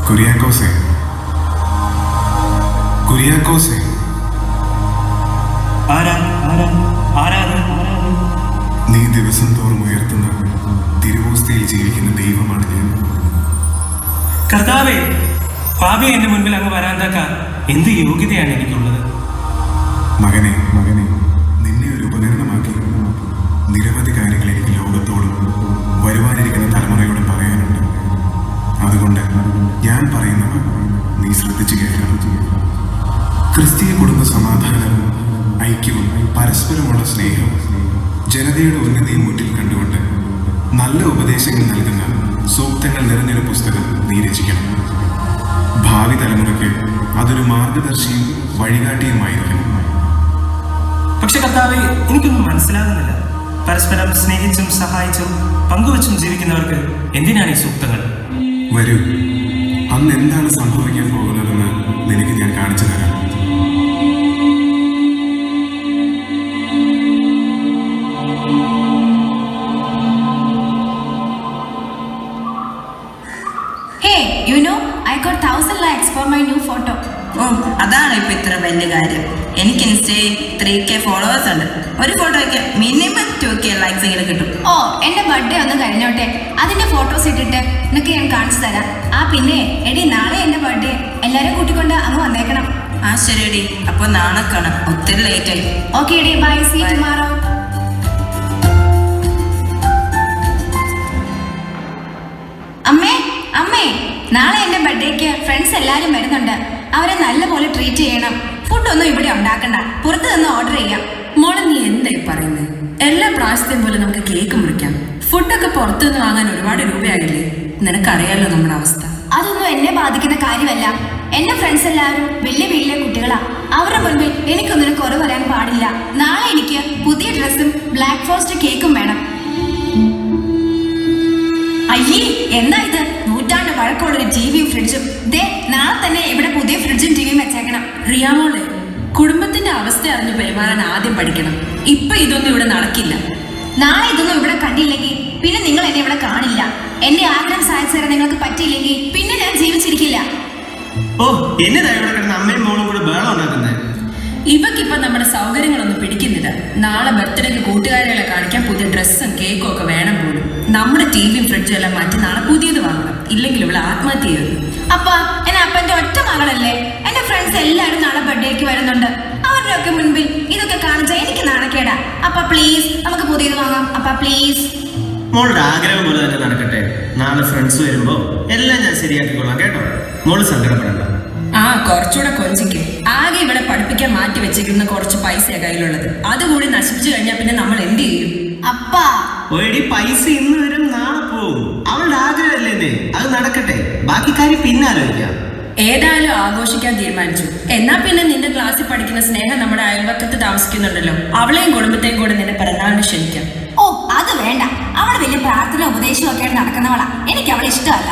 കുര്യാക്കോസേ, കുര്യാക്കോസേ. നീ ദിവസം തോറും ഉയർത്തുന്ന തിരുവോസ്തിയിൽ ജീവിക്കുന്ന ദൈവമാണ് ഞാൻ. കർത്താവേ, പാപി എന്റെ മുൻപിൽ അങ്ങ് വരാൻ തക്ക എന്ത് യോഗ്യതയാണ് എനിക്കുള്ളത്? മകനെ, നിന്നെ ഒരു ഉപകരണമാക്കി നിരവധി കാര്യങ്ങൾ എനിക്ക് ലോകത്തോടും വരുവാനിരിക്കുന്ന തലമുറയോടും പറയാനുണ്ട്. അതുകൊണ്ട് ഞാൻ പറയുന്നവ നീ ശ്രദ്ധിച്ചു കേൾക്കണം. ക്രിസ്തീയ കുടുംബ സമാധാനവും ഐക്യവും പരസ്പരമുള്ള സ്നേഹവും ജനതയുടെ ഉന്നതിയും മുന്നിൽ കണ്ടുകൊണ്ട് നല്ല ഉപദേശങ്ങൾ നൽകുന്ന സൂക്തങ്ങൾ നിറഞ്ഞൊരു പുസ്തകം നീ രചിക്കണം. ഭാവി തലമുറയ്ക്ക് അതൊരു മാർഗദർശിയും വഴികാട്ടിയുമായിരിക്കണം. പക്ഷെ കർത്താവേ, എനിക്കൊന്നും മനസ്സിലാകുന്നില്ല. പരസ്പരം സ്നേഹിച്ചും സഹായിച്ചും പങ്കുവച്ചും ജീവിക്കുന്നവർക്ക് എന്തിനാണ് ഈ സൂക്തങ്ങൾ? വരൂ, അന്ന് എന്താണ് സംഭവിക്കാൻ പോകുന്നതെന്ന് നിനക്ക് ഞാൻ കാണിച്ചു തരാം. അതാണ് ഇപ്പൊ ഇത്ര വലിയ കാര്യം. എനിക്ക് ഇൻസ്റ്റയിൽ 3K ഫോളോവേഴ്സ് ഉണ്ട്. ഒരു ഫോട്ടോയ്ക്ക് മിനിമം 2K ലൈക്സ് എങ്കിലും കിട്ടും. ഓ, എന്റെ ബർത്ത്ഡേ ഒന്ന് കഴിഞ്ഞോട്ടെ, അതിന്റെ ഫോട്ടോസ് ഇട്ടിട്ട് നിനക്ക് ഞാൻ കാണിച്ചു തരാം. പിന്നെ എടി, നാളെ എന്റെ ബർത്ത്ഡേ, എല്ലാരും കൂട്ടിക്കൊണ്ട് അങ്ങ് വന്നേക്കണം. ശരിയടി, അപ്പൊ നാളെ കാണാം. ഒത്തിരി ലേറ്റ് ആയി. ഓക്കെ എടി, ബൈ, സീ യു ടുമോറോ. അമ്മേ, നാളെ എന്റെ ബർത്ത്ഡേക്ക് ഫ്രണ്ട്സ് എല്ലാരും വരുന്നുണ്ട്. അവരെ നല്ലപോലെ ട്രീറ്റ് ചെയ്യണം. ഫുഡൊന്നും ഇവിടെ ഉണ്ടാക്കണ്ട, പുറത്തു നിന്ന് ഓർഡർ ചെയ്യാം. മോളെ, നീ എന്തായി പറയുന്നത്? എല്ലാ പ്രാവശ്യത്തെയും പോലെ നമുക്ക് കേക്ക് മുറിക്കാം. ഫുഡൊക്കെ പുറത്തുനിന്ന് വാങ്ങാൻ ഒരുപാട് രൂപയാകില്ലേ? നിനക്കറിയാലോ നമ്മുടെ അവസ്ഥ. അതൊന്നും എന്നെ ബാധിക്കുന്ന കാര്യമല്ല. എന്റെ ഫ്രണ്ട്സ് എല്ലാവരും വലിയ വീട്ടിലെ കുട്ടികളാ. അവരുടെ മുൻപിൽ എനിക്കൊന്നിനും കുറവ് പറയാൻ പാടില്ല. നാളെ എനിക്ക് പുതിയ ഡ്രസ്സും ബ്ലാക്ക് ഫോറസ്റ്റ് കേക്കും വേണം. അയ്യേ, എന്താ ഇത്? നൂറ്റാണ്ട് വഴക്കമുള്ളൊരു ടിവിയും ഫ്രിഡ്ജും. നാളെ തന്നെ ഇവിടെ പുതിയ ഫ്രിഡ്ജും ടിവിയും വെച്ചേക്കണം. റിയാമോളെ, കുടുംബത്തിന്റെ അവസ്ഥ അറിഞ്ഞ് പെരുമാറാൻ ആദ്യം പഠിക്കണം. ഇപ്പൊ ഇതൊന്നും ഇവിടെ നടക്കില്ല. നാളെ ഇതൊന്നും ഇവിടെ കണ്ടില്ലെങ്കിൽ പിന്നെ നിങ്ങൾ എന്നെ ഇവിടെ കാണില്ല. എന്റെ ആഗ്രഹം സാധിച്ചു തരാൻ നിങ്ങൾക്ക് പറ്റിയില്ലെങ്കിൽ പിന്നെ ഞാൻ ജീവിച്ചിരിക്കില്ല. ഓ, എന്നതാ ഇവിടെ കിടന്ന് അമ്മയും മോളും കൂടെ ബഹളം ഉണ്ടാക്കുന്നത്? ഇവക്കിപ്പൊ നമ്മുടെ സൗകര്യങ്ങളൊന്നും പിടിക്കുന്നില്ല. നാളെ ബർത്ത്ഡേക്ക് കൂട്ടുകാരികളെ കാണിക്കാൻ പുതിയ ഡ്രസ്സും കേക്കും ഒക്കെ വേണം പോലും. നമ്മുടെ ടിവിയും ഫ്രിഡ്ജും എല്ലാം മാറ്റി നാളെ പുതിയത് വാങ്ങണം. ഇല്ലെങ്കിൽ ഇവിടെ ആത്മഹത്യ ചെയ്തു. എന്നെ അപ്പന്റെ ഒറ്റ മകളല്ലേ? എന്റെ ഫ്രണ്ട്സ് എല്ലാരും നാളെ ബർത്ത്ഡേക്ക് വരുന്നുണ്ട്. അവരുടെ ഒക്കെ മുൻപിൽ ഇതൊക്കെ കാണിച്ചാൽ എനിക്ക് നാണക്കേടാ. പ്ലീസ്, നമുക്ക് പുതിയത് വാങ്ങാം. പ്ലീസ്. മോളുടെ ആഗ്രഹം പോലെ തന്നെ നടക്കട്ടെ. നാളെ ഫ്രണ്ട്സ് വരുമ്പോ എല്ലാം ഞാൻ ശരിയാക്കിക്കൊള്ളാം കേട്ടോ. മോള് സങ്കടപ്പെടണ്ട. കുറച്ചുകൂടെ കൊഞ്ചിക്ക്. ആകെ ഇവിടെ പഠിപ്പിക്കാൻ മാറ്റി വെച്ചിരിക്കുന്ന കുറച്ച് പൈസയാ കയ്യിലുള്ളത്. അതുകൂടി നശിപ്പിച്ചു കഴിഞ്ഞാൽ പിന്നെ നമ്മൾ എന്ത് ചെയ്യും? ഒരടി പൈസ ഇന്ന് വരും, നാളെ പോവും. അവളുടെ ആഗ്രഹമല്ലേ, അത് നടക്കട്ടെ. ബാക്കി കാര്യം പിന്നെ ആലോചിക്കാം. ഏതായാലും ആഘോഷിക്കാൻ തീരുമാനിച്ചു. എന്നാ പിന്നെ നിന്റെ ക്ലാസ്സിൽ പഠിക്കുന്ന സ്നേഹം നമ്മുടെ അയൽവക്കത്ത് താമസിക്കുന്നുണ്ടല്ലോ, അവളെയും കുടുംബത്തെയും കൂടെ നിന്റെ പിറന്നാളിന് ക്ഷണിക്കാം. ഓ, അത് വേണ്ട. അവൾ വലിയ പ്രാർത്ഥന ഉപദേശവും ഒക്കെയാണ് നടക്കുന്നവളാ. എനിക്ക് അവളെ ഇഷ്ടമല്ല.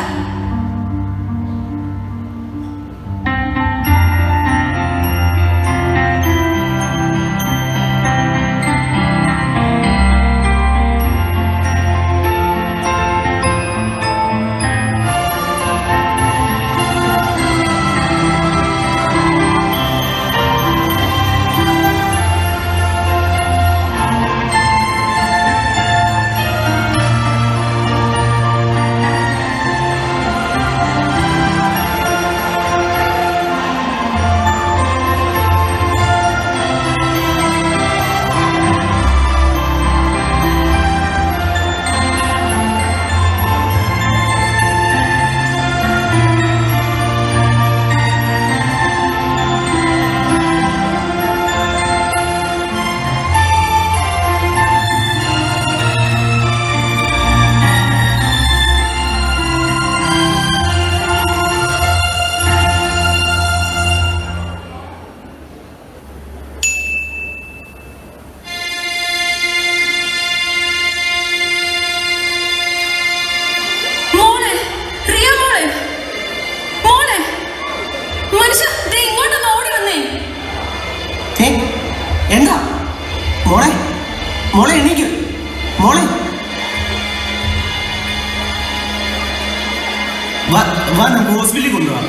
ഹോസ്പിറ്റലിൽ കൊണ്ടുപോകാം.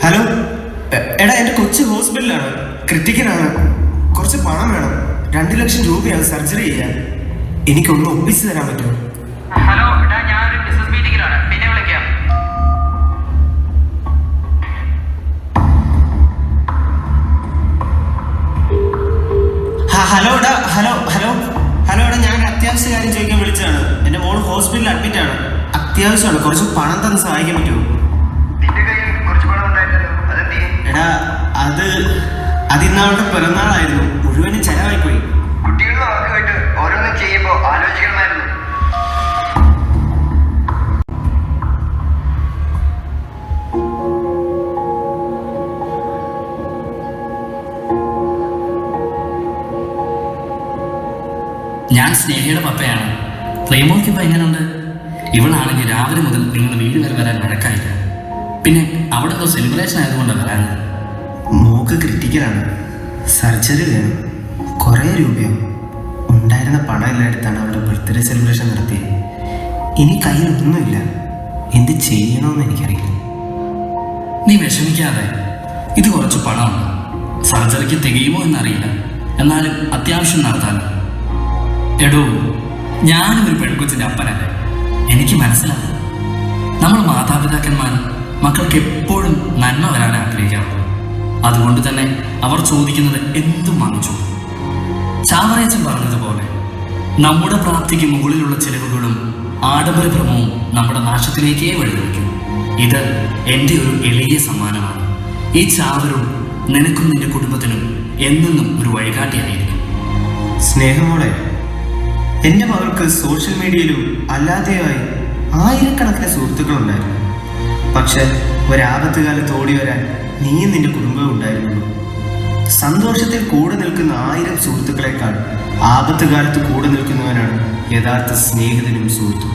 ഹലോ എടാ, എൻ്റെ കൊച്ചു ഹോസ്പിറ്റലാണ്, ക്രിട്ടിക്കലാണ്. കുറച്ച് പണം വേണം. 2 ലക്ഷം രൂപയാണ് സർജറി ചെയ്യാൻ. എനിക്കൊന്ന് ഒപ്പിച്ചു തരാൻ പറ്റുമോ? ഹലോ ഏട്ടാ, ഞാനൊരു ബിസിനസ് മീറ്റിംഗിലാണ്, പിന്നെ വിളിക്കാം. ഹലോ എടാ, ഞാൻ അത്യാവശ്യ കാര്യം ചോദിക്കാൻ വിളിച്ചതാണ്. എൻ്റെ മോൾ ഹോസ്പിറ്റലിൽ അഡ്മിറ്റ് ആണ്. അത്യാവശ്യമാണ്, കുറച്ച് പണം തന്ന് സഹായിക്കാൻ പറ്റുമോ? എടാ, അത് ഇന്നവളുടെ പിറന്നാളായിരുന്നു, മുഴുവനും ചെലവായി പോയി. കുട്ടികളുടെ വാക്കുമായിട്ട് ഓരോന്നും ചെയ്യുമ്പോൾ ആലോചിക്കണമായിരുന്നു. ഞാൻ സ്നേഹയുടെ പപ്പയാണ്. പ്രേമോയ്ക്ക് ഇപ്പം എങ്ങനെയുണ്ട്? ഇവളാണെങ്കിൽ രാവിലെ മുതൽ നിങ്ങൾ വീട് വരെ വരാൻ വഴക്കായില്ല. പിന്നെ അവിടെ എന്തോ സെലിബ്രേഷൻ ആയതുകൊണ്ടാണ് വരാഞ്ഞത്. മോക്ക് ക്രിട്ടിക്കലാണ്, സർജറി വേണം, കുറേ രൂപയോ. ഉണ്ടായിരുന്ന പണം എല്ലാം എടുത്താണ് അവളുടെ ബർത്ത്ഡേ സെലിബ്രേഷൻ നടത്തിയത്. ഇനി കയ്യിലൊന്നുമില്ല. എന്ത് ചെയ്യണമെന്ന് എനിക്കറിയില്ല. നീ വിഷമിക്കാതെ, ഇത് കുറച്ച് പണമാണ്. സർജറിക്ക് തികയുമോ എന്നറിയില്ല, എന്നാലും അത്യാവശ്യം നടത്താനും. എടോ, ഞാനും ഒരു പെൺകൊച്ചിൻ്റെ അപ്പനല്ലേ, എനിക്ക് മനസ്സിലാവും. നമ്മൾ മാതാപിതാക്കന്മാർ മക്കൾക്ക് എപ്പോഴും നന്മ വരാൻ ആഗ്രഹിക്കാറുള്ളൂ. അതുകൊണ്ട് തന്നെ അവർ ചോദിക്കുന്നത് എന്തും വാങ്ങിച്ചു. ചാവറേച്ചൻ പറഞ്ഞതുപോലെ നമ്മുടെ പ്രാപ്തിക്ക് മുകളിലുള്ള ചിലവുകളും ആഡംബരഭ്രമവും നമ്മുടെ നാശത്തിലേക്കേ വഴിവെക്കും. ഇത് എൻ്റെ ഒരു എളിയ സമ്മാനമാണ്. ഈ ചാവരും നിനക്കും നിന്റെ കുടുംബത്തിനും എന്നെന്നും ഒരു വഴികാട്ടിയായിരിക്കും. സ്നേഹമോടെ, എൻ്റെ മകൾക്ക് സോഷ്യൽ മീഡിയയിലും അല്ലാതെയായി ആയിരക്കണക്കിന് സുഹൃത്തുക്കളുണ്ടായിരുന്നു. പക്ഷെ ഒരാപത്ത് കാലത്ത് ഓടി വരാൻ നീയും നിന്റെ കുടുംബവും ഉണ്ടായിരുന്നുള്ളൂ. സന്തോഷത്തിൽ കൂടെ നിൽക്കുന്ന 1000 സുഹൃത്തുക്കളെക്കാൾ ആപത്ത് കാലത്ത് കൂടെ നിൽക്കുന്നവനാണ് യഥാർത്ഥ സ്നേഹിതനും സുഹൃത്തും.